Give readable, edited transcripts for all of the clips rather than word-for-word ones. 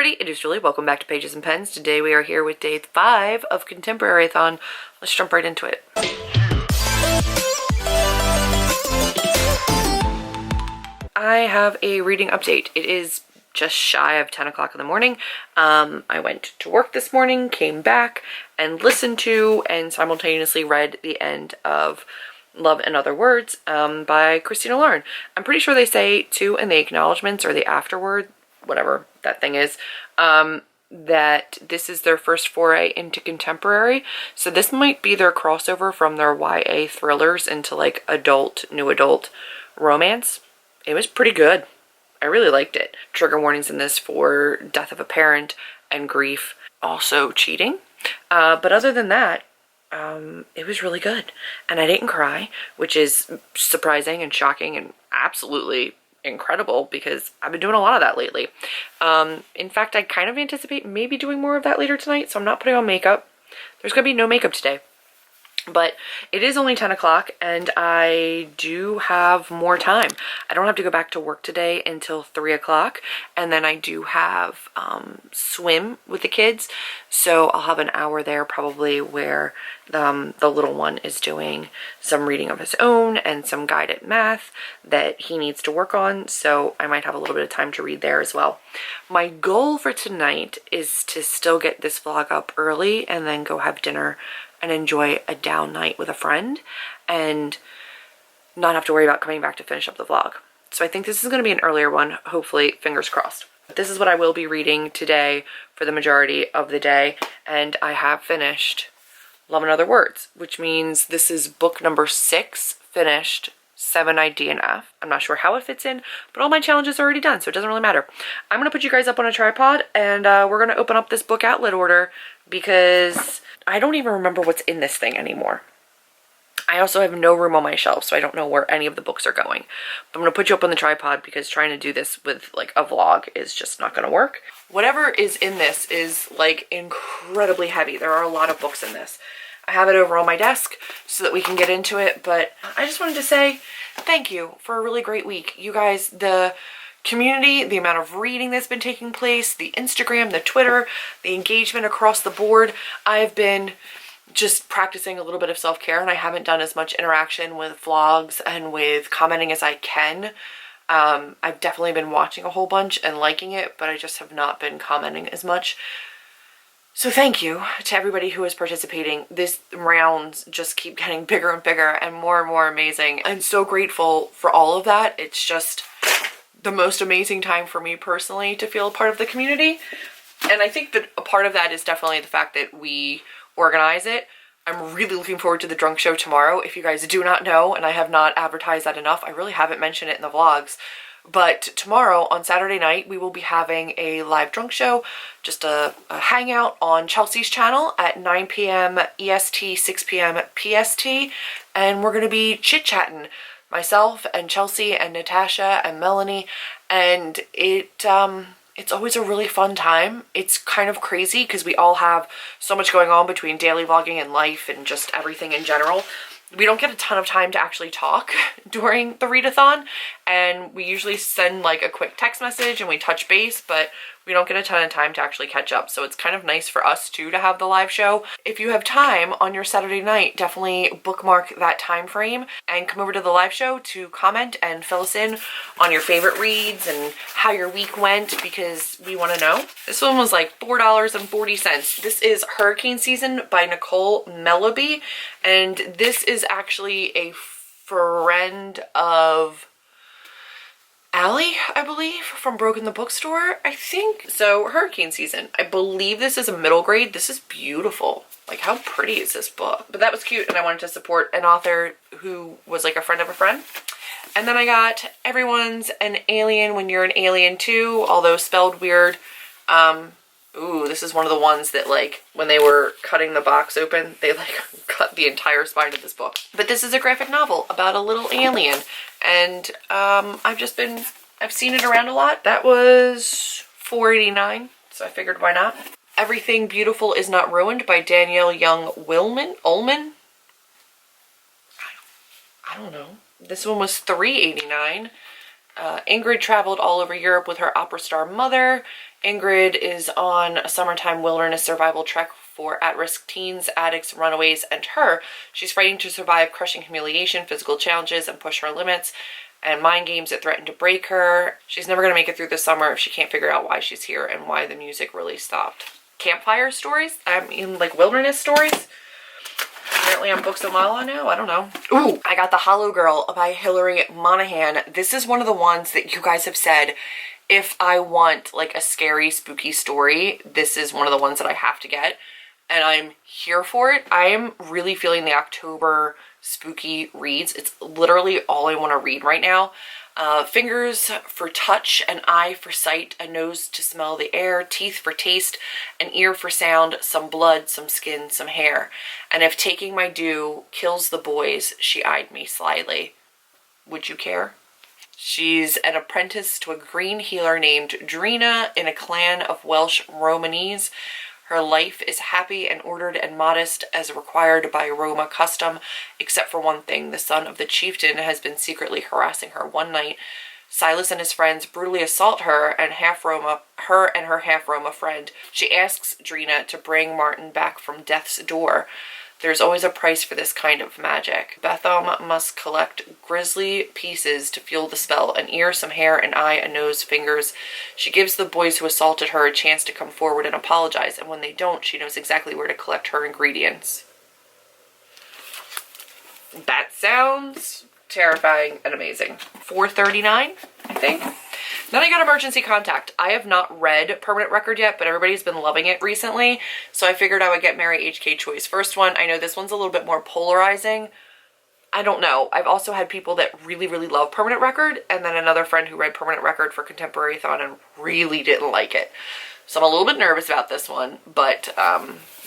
everybody, it is Julie. Welcome back to Pages and Pens. Today we are here with day 5 of ContemporaryAThon. Let's jump right into it. I have a reading update. It is just shy of 10 o'clock in the morning. I went to work this morning, came back, and listened to and simultaneously read the end of Love and Other Words by Christina Lauren. I'm pretty sure they say to in the acknowledgements or the afterword, whatever that thing is, that this is their first foray into contemporary. So this might be their crossover from their YA thrillers into like new adult romance. It was pretty good. I really liked it. Trigger warnings in this for death of a parent and grief, also cheating. But other than that, it was really good. And I didn't cry, which is surprising and shocking and absolutely incredible because I've been doing a lot of that lately. In fact, I kind of anticipate maybe doing more of that later tonight, so I'm not putting on makeup. There's gonna be no makeup today. But it is only 10 o'clock and I do have more time. I don't have to go back to work today until 3 o'clock. And then I do have swim with the kids. So I'll have an hour there probably where the little one is doing some reading of his own and some guided math that he needs to work on. So I might have a little bit of time to read there as well. My goal for tonight is to still get this vlog up early and then go have dinner and enjoy a down night with a friend and not have to worry about coming back to finish up the vlog. So I think this is going to be an earlier one, hopefully, fingers crossed. This is what I will be reading today for the majority of the day, and I have finished Love and Other Words, which means this is book number 6 finished, 7 I DNF. I'm not sure how it fits in, but all my challenges are already done, so it doesn't really matter. I'm going to put you guys up on a tripod, and we're going to open up this book outlet order because I don't even remember what's in this thing anymore. I also have no room on my shelf, so I don't know where any of the books are going. But I'm going to put you up on the tripod because trying to do this with like a vlog is just not going to work. Whatever is in this is like incredibly heavy. There are a lot of books in this. I have it over on my desk so that we can get into it, but I just wanted to say thank you for a really great week. You guys, the community, the amount of reading that's been taking place, the Instagram, the Twitter, the engagement across the board. I've been just practicing a little bit of self-care and I haven't done as much interaction with vlogs and with commenting as I can. I've definitely been watching a whole bunch and liking it, but I just have not been commenting as much. So thank you to everybody who is participating. This rounds just keep getting bigger and bigger and more amazing. I'm so grateful for all of that. It's just the most amazing time for me personally to feel a part of the community. And I think that a part of that is definitely the fact that we organize it. I'm really looking forward to the drunk show tomorrow. If you guys do not know, and I have not advertised that enough, I really haven't mentioned it in the vlogs, but tomorrow on Saturday night, we will be having a live drunk show, just a hangout on Chelsea's channel at 9 p.m. EST, 6 p.m. PST, and we're going to be chit-chatting. Myself and Chelsea and Natasha and Melanie, and it's always a really fun time. It's kind of crazy because we all have so much going on between daily vlogging and life and just everything in general. We don't get a ton of time to actually talk during the readathon, and we usually send like a quick text message and we touch base, but we don't get a ton of time to actually catch up. So it's kind of nice for us too to have the live show. If you have time on your Saturday night, definitely bookmark that time frame and come over to the live show to comment and fill us in on your favorite reads and how your week went, because we want to know. This one was like $4.40. This is Hurricane Season by Nicole Melleby, and this is actually a friend of Allie, I believe, from Broken the Bookstore, I think. So Hurricane Season. I believe this is a middle grade. This is beautiful. Like, how pretty is this book? But that was cute, and I wanted to support an author who was like a friend of a friend. And then I got Everyone's an Alien When You're an Alien Too, although spelled weird. Ooh, this is one of the ones that, like, when they were cutting the box open, they, like, cut the entire spine of this book. But this is a graphic novel about a little alien, and I've seen it around a lot. That was $4.89, so I figured why not. Everything Beautiful Is Not Ruined by Danielle Young Ullman? I don't know. This one was $3.89. Ingrid traveled all over Europe with her opera star mother. Ingrid is on a summertime wilderness survival trek for at-risk teens, addicts, runaways, and her. She's fighting to survive crushing humiliation, physical challenges, and push her limits, and mind games that threaten to break her. She's never going to make it through the summer if she can't figure out why she's here and why the music really stopped. Campfire stories? I mean, like wilderness stories? Apparently I'm Books of Mala now? I don't know. Ooh, I got The Hollow Girl by Hilary Monahan. This is one of the ones that you guys have said, if I want like a scary, spooky story, this is one of the ones that I have to get. And I'm here for it. I am really feeling the October spooky reads. It's literally all I want to read right now. Fingers for touch, an eye for sight, a nose to smell the air, teeth for taste, an ear for sound, some blood, some skin, some hair. And if taking my due kills the boys, she eyed me slyly. Would you care? She's an apprentice to a green healer named Drina in a clan of Welsh Romanese. Her life is happy and ordered and modest as required by Roma custom, except for one thing. The son of the chieftain has been secretly harassing her. One night, Silas and his friends brutally assault her and her half-Roma friend. She asks Drina to bring Martin back from death's door. There's always a price for this kind of magic. Bethom must collect grisly pieces to fuel the spell. An ear, some hair, an eye, a nose, fingers. She gives the boys who assaulted her a chance to come forward and apologize, and when they don't, she knows exactly where to collect her ingredients. That sounds terrifying and amazing. $4.39, I think. Then I got Emergency Contact. I have not read Permanent Record yet, but everybody's been loving it recently, so I figured I would get Mary H.K. Choi's first one. I know this one's a little bit more polarizing. I don't know. I've also had people that really, really love Permanent Record, and then another friend who read Permanent Record for ContemporaryAThon and really didn't like it. So I'm a little bit nervous about this one, but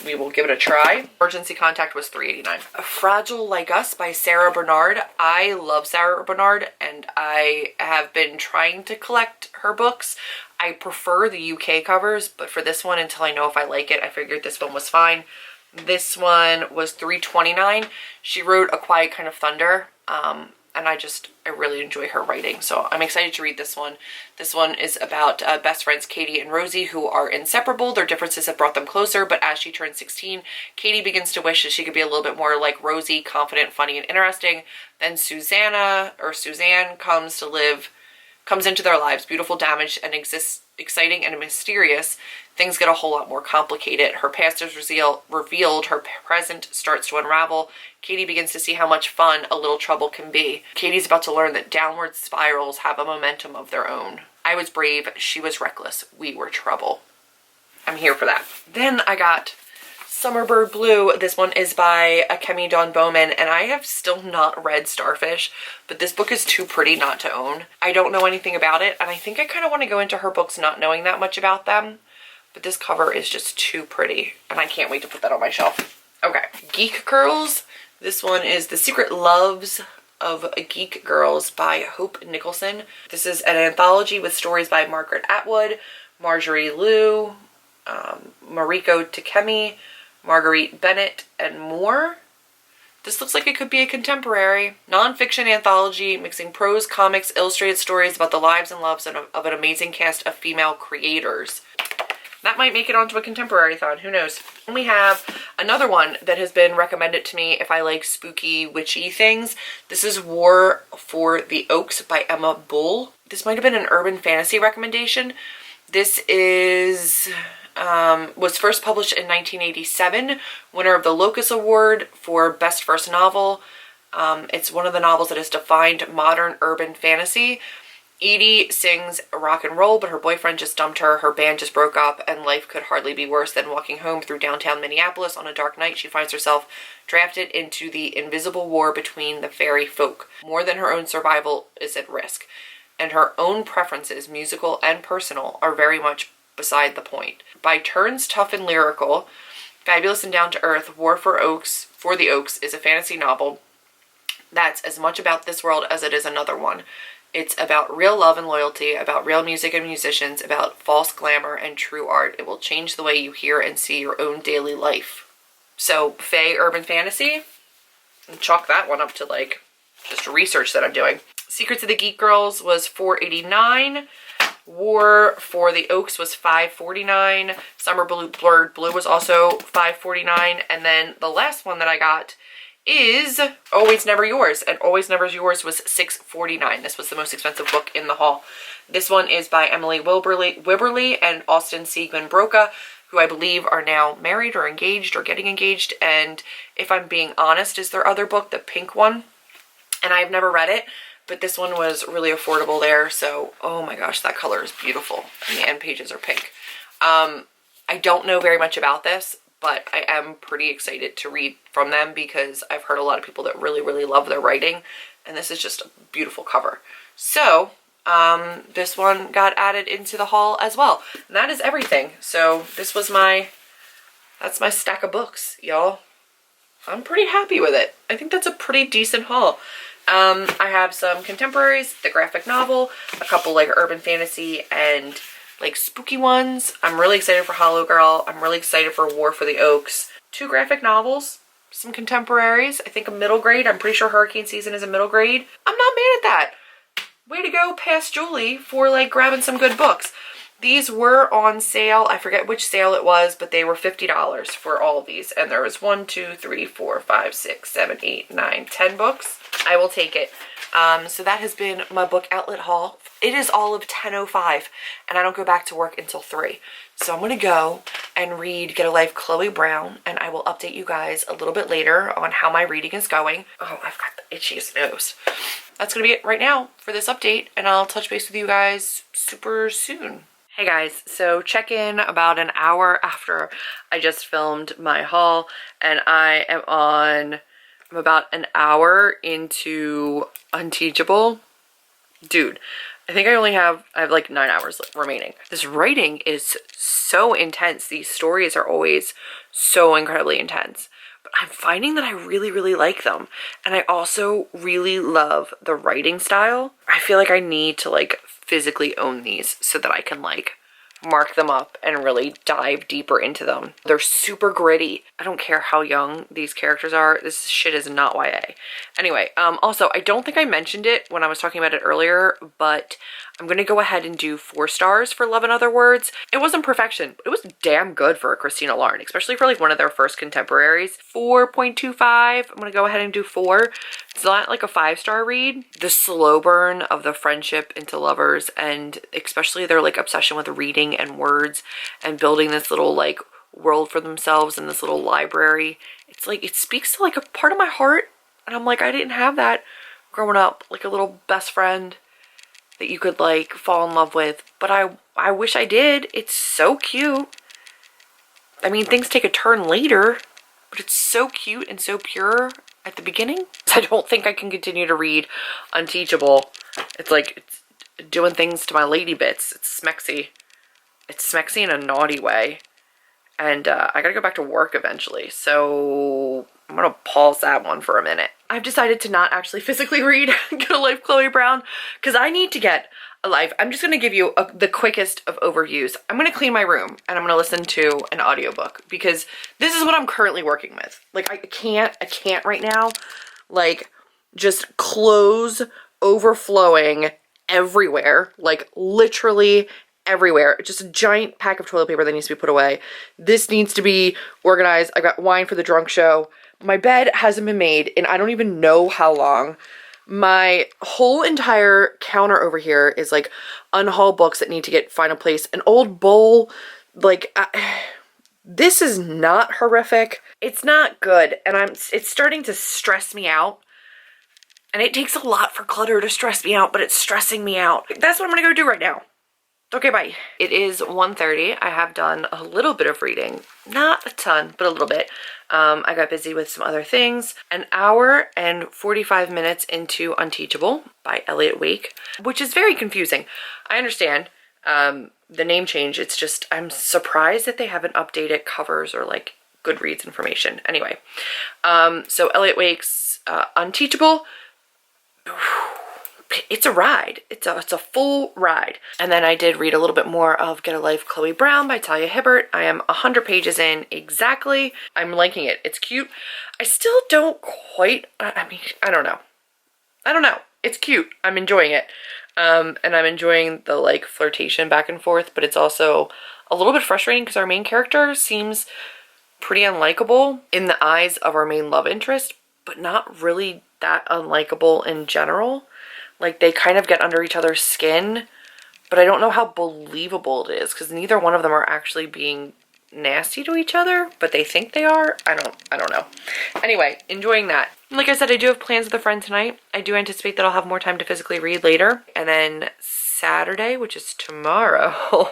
we will give it a try. Emergency Contact was $3.89. Fragile Like Us by Sarah Bernard. I love Sarah Bernard, and I have been trying to collect her books. I prefer the UK covers, but for this one, until I know if I like it, I figured this one was fine. This one was $3.29. She wrote A Quiet Kind of Thunder, and I really enjoy her writing, so I'm excited to read this one. This one is about best friends Katie and Rosie, who are inseparable. Their differences have brought them closer, but as she turns 16, Katie begins to wish that she could be a little bit more like Rosie, confident, funny, and interesting. Then Suzanne comes into their lives, beautiful, damaged, and exciting and mysterious. Things get a whole lot more complicated. Her past is revealed, her present starts to unravel. Katie begins to see how much fun a little trouble can be. Katie's about to learn that downward spirals have a momentum of their own. I was brave, she was reckless, we were trouble. I'm here for that. Then I got Summerbird Blue. This one is by Akemi Dawn Bowman, and I have still not read Starfish, but this book is too pretty not to own. I don't know anything about it, and I think I kind of want to go into her books not knowing that much about them, but this cover is just too pretty, and I can't wait to put that on my shelf. Okay, Geek Girls. This one is The Secret Loves of Geek Girls by Hope Nicholson. This is an anthology with stories by Margaret Atwood, Marjorie Liu, Mariko Takemi, Marguerite Bennett, and more. This looks like it could be a contemporary non-fiction anthology mixing prose, comics, illustrated stories about the lives and loves of an amazing cast of female creators. That might make it onto a ContemporaryAthon, who knows. And we have another one that has been recommended to me if I like spooky, witchy things. This is War for the Oaks by Emma Bull. This might have been an urban fantasy recommendation. This was first published in 1987, winner of the Locus Award for Best First Novel. It's one of the novels that has defined modern urban fantasy. Edie sings rock and roll, but her boyfriend just dumped her, her band just broke up, and life could hardly be worse than walking home through downtown Minneapolis on a dark night. She finds herself drafted into the invisible war between the fairy folk. More than her own survival is at risk, and her own preferences, musical and personal, are very much beside the point. By turns tough and lyrical, fabulous and down to earth, War for the Oaks is a fantasy novel that's as much about this world as it is another one. It's about real love and loyalty, about real music and musicians, about false glamour and true art. It will change the way you hear and see your own daily life. So, fae urban fantasy, and chalk that one up to like just research that I'm doing. Secrets of the Geek Girls was $4.89. War for the Oaks was $5.49. Summer Blurred Blue was also $5.49. And then the last one that I got is Always Never Yours, and Always Never Yours was $6.49. This was the most expensive book in the haul. This one is by Emily Wibberley and Austin Siegman Broca, who I believe are now married or engaged or getting engaged. And if I'm being honest, is their other book, the pink one, and I've never read it, but this one was really affordable there. So, oh my gosh, that color is beautiful, and the end pages are pink. I don't know very much about this, but I am pretty excited to read from them because I've heard a lot of people that really, really love their writing, and this is just a beautiful cover. So, this one got added into the haul as well. And that is everything. So this was that's my stack of books, y'all. I'm pretty happy with it. I think that's a pretty decent haul. I have some contemporaries, the graphic novel, a couple like urban fantasy and like spooky ones. I'm really excited for Hollow Girl. I'm really excited for War for the Oaks. 2 graphic novels, some contemporaries, I think a middle grade. I'm pretty sure Hurricane Season is a middle grade. I'm not mad at that. Way to go past Julie for like grabbing some good books. These were on sale. I forget which sale it was, but they were $50 for all of these. And there was 1, 2, 3, 4, 5, 6, 7, 8, 9, 10 books. I will take it. So that has been my book outlet haul. It is all of 10:05 and I don't go back to work until 3. So I'm going to go and read Get a Life Chloe Brown, and I will update you guys a little bit later on how my reading is going. Oh, I've got the itchiest nose. That's going to be it right now for this update, and I'll touch base with you guys super soon. Hey guys, so check in about an hour after I just filmed my haul, and I'm about an hour into Unteachable. Dude, I think I have like 9 hours remaining. This writing is so intense. These stories are always so incredibly intense. But I'm finding that I really, really like them. And I also really love the writing style. I feel like I need to like physically own these so that I can like mark them up and really dive deeper into them. They're super gritty. I don't care how young these characters are. This shit is not YA. Anyway, also, I don't think I mentioned it when I was talking about it earlier, but I'm going to go ahead and do 4 stars for Love and Other Words. It wasn't perfection, but it was damn good for a Christina Lauren, especially for like one of their first contemporaries. 4.25. I'm going to go ahead and do 4. It's not like a 5-star read. The slow burn of the friendship into lovers, and especially their like obsession with reading and words and building this little like world for themselves in this little library. It's like, it speaks to like a part of my heart. And I'm like, I didn't have that growing up, like a little best friend that you could like fall in love with, but I wish I did. It's so cute. I mean, things take a turn later, but it's so cute and so pure at the beginning. I don't think I can continue to read Unteachable. It's like, it's doing things to my lady bits. It's Smexy. It's Smexy in a naughty way. And I gotta go back to work eventually, so I'm gonna pause that one for a minute. I've decided to not actually physically read Get a Life Chloe Brown because I need to get a life. I'm just gonna give you the quickest of overviews. I'm gonna clean my room and I'm gonna listen to an audiobook because this is what I'm currently working with. Like I can't right now, like just clothes overflowing everywhere, like literally everywhere. Just a giant pack of toilet paper that needs to be put away. This needs to be organized. I got wine for the drunk show. My bed hasn't been made in I don't even know how long. My whole entire counter over here is like unhauled books that need to get final place. An old bowl, like this is not horrific. It's not good, and it's starting to stress me out. And it takes a lot for clutter to stress me out, but it's stressing me out. That's what I'm gonna go do right now. Okay, bye. It is 1:30. I have done a little bit of reading. Not a ton, but a little bit. I got busy with some other things. An hour and 45 minutes into Unteachable by Elliot Wake, which is very confusing. I understand the name change. It's just, I'm surprised that they haven't updated covers or like Goodreads information. Anyway, so Elliot Wake's Unteachable. It's a ride. It's a full ride. And then I did read a little bit more of Get a Life Chloe Brown by Talia Hibbert. I am 100 pages in exactly. I'm liking it. It's cute. I still don't quite, I mean, I don't know. it's cute. I'm enjoying it. And I'm enjoying the like flirtation back and forth, but it's also a little bit frustrating because our main character seems pretty unlikable in the eyes of our main love interest, but not really that unlikable in general. Like, they kind of get under each other's skin, but I don't know how believable it is because neither one of them are actually being nasty to each other, but they think they are. I don't know. Anyway, enjoying that. Like I said, I do have plans with a friend tonight. I do anticipate that I'll have more time to physically read later. And then Saturday, which is tomorrow,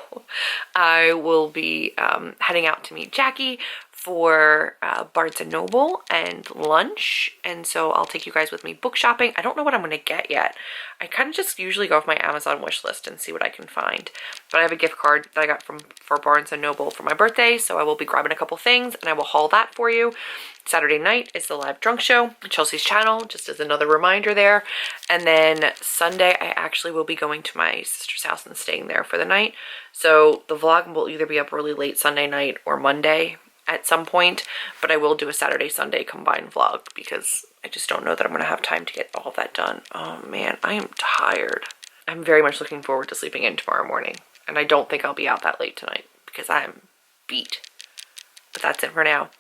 I will be heading out to meet Jackie for Barnes & Noble and lunch, and so I'll take you guys with me book shopping. I don't know what I'm going to get yet. I kind of just usually go off my Amazon wish list and see what I can find, but I have a gift card that I got for Barnes & Noble for my birthday, so I will be grabbing a couple things and I will haul that for you. Saturday night is the live drunk show on Chelsea's channel, just as another reminder there. And then Sunday, I actually will be going to my sister's house and staying there for the night. So the vlog will either be up really late Sunday night or Monday at some point, but I will do a Saturday, Sunday combined vlog because I just don't know that I'm going to have time to get all of that done. Oh man, I am tired. I'm very much looking forward to sleeping in tomorrow morning, and I don't think I'll be out that late tonight because I'm beat. But that's it for now.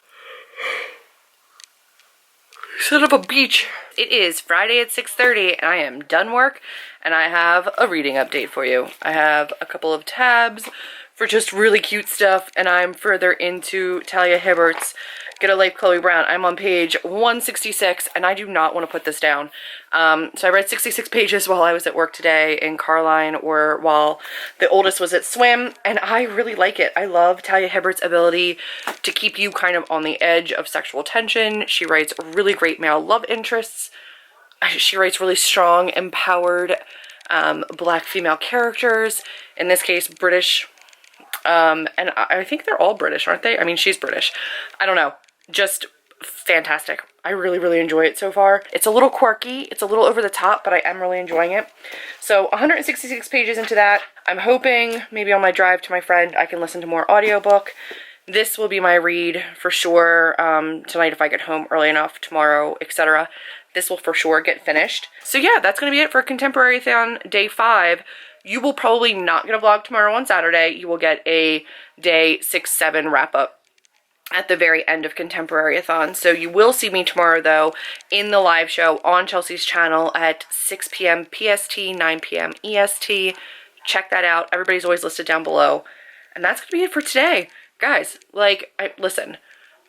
Son of a beach. It is Friday at 6:30 and I am done work and I have a reading update for you. I have a couple of tabs for just really cute stuff, and I'm further into Talia Hibbert's Get a Life Chloe Brown. I'm on page 166 and I do not want to put this down. So I read 66 pages while I was at work today in Carline, or while the oldest was at swim, and I really like it. I love Talia Hibbert's ability to keep you kind of on the edge of sexual tension. She writes really great male love interests. She writes really strong, empowered Black female characters. In this case, British. And I think they're all British, aren't they? I mean, she's British. I don't know. Just fantastic. I really, really enjoy it so far. It's a little quirky. It's a little over the top, but I am really enjoying it. So 166 pages into that. I'm hoping maybe on my drive to my friend, I can listen to more audiobook. This will be my read for sure tonight if I get home early enough, tomorrow, etc. This will for sure get finished. So yeah, that's going to be it for ContemporaryAThon Day 5. You will probably not get a vlog tomorrow on Saturday. You will get a Day 6-7 wrap-up at the very end of ContemporaryAthon. So you will see me tomorrow, though, in the live show on Chelsea's channel at 6 p.m. PST, 9 p.m. EST. Check that out. Everybody's always listed down below. And that's going to be it for today. Guys, like, listen,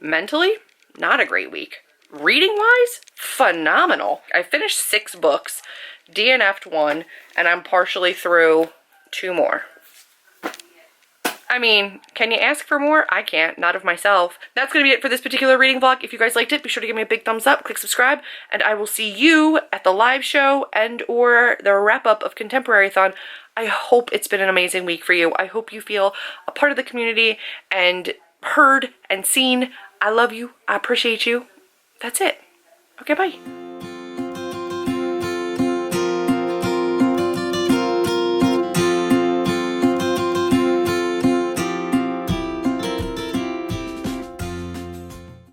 mentally, not a great week. Reading-wise, phenomenal. I finished 6 books, DNF'd 1, and I'm partially through 2 more. I mean, can you ask for more? I can't, not of myself. That's going to be it for this particular reading vlog. If you guys liked it, be sure to give me a big thumbs up, click subscribe, and I will see you at the live show and or the wrap-up of ContemporaryAthon. I hope it's been an amazing week for you. I hope you feel a part of the community and heard and seen. I love you. I appreciate you. That's it. Okay, bye.